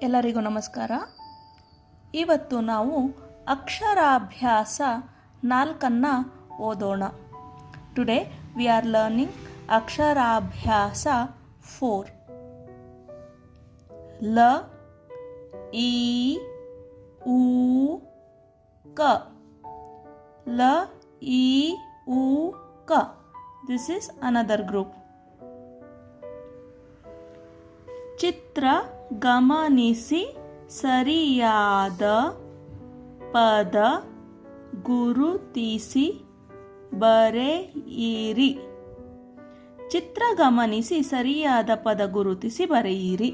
ಎಲ್ಲರಿಗೂ ನಮಸ್ಕಾರ. ಇವತ್ತು ನಾವು ಅಕ್ಷರಾಭ್ಯಾಸ 4 ಓದೋಣ. ಟುಡೇ ವಿ ಆರ್ ಲರ್ನಿಂಗ್ ಅಕ್ಷರಾಭ್ಯಾಸ 4. ಲ, ಈ, ಉ, ಕ. ಲ, ಈ, ಉ, ಕ. This is another group. ಚಿತ್ರ ಗಮನಿಸಿ ಸರಿಯಾದ ಪದ ಗುರುತಿಸಿ ಬರೆಯಿರಿ. ಚಿತ್ರ ಗಮನಿಸಿ ಸರಿಯಾದ ಪದ ಗುರುತಿಸಿ ಬರೆಯಿರಿ.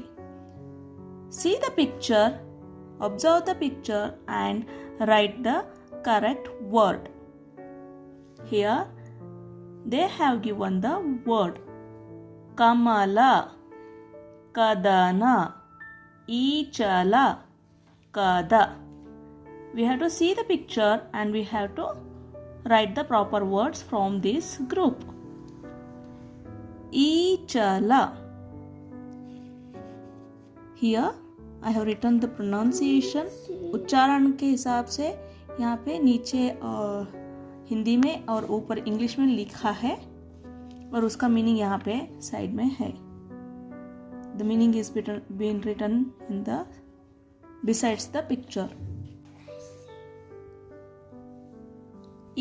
See the picture, observe the picture and write the correct word. Here they have given the word Kamala, Kadana, Ichala, Kada. We have to see the picture and we have to write the proper words from this group. Ichala. Here I have written the pronunciation. उच्चारण के हिसाब से यहाँ पे नीचे हिंदी में और ऊपर इंग्लिश में लिखा है और उसका मीनिंग यहाँ पे साइड में है. The meaning is been written in the besides the picture.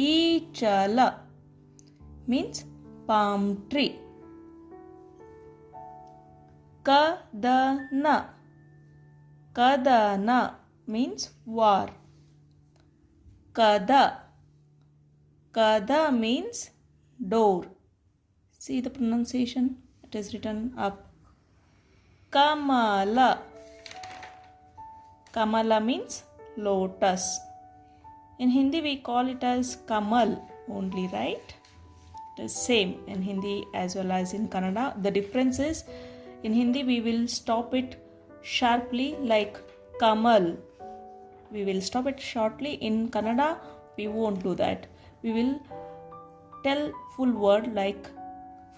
Ichala means palm tree. Kadana. Kadana means war. Kada. Kada means door. See the pronunciation? It is written up. Kamala. Kamala means lotus. In Hindi we call it as Kamal only, right? It is same in Hindi as well as in Kannada. The difference is in Hindi we will stop it sharply like Kamal. We will stop it shortly. In Kannada we won't do that. We will tell full word like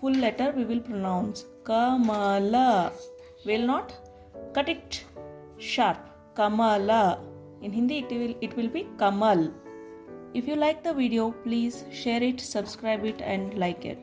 full letter we will pronounce Kamala. Will not cut it sharp. Kamala. In Hindi it will be Kamal. If you like the video, please share it, subscribe it and like it.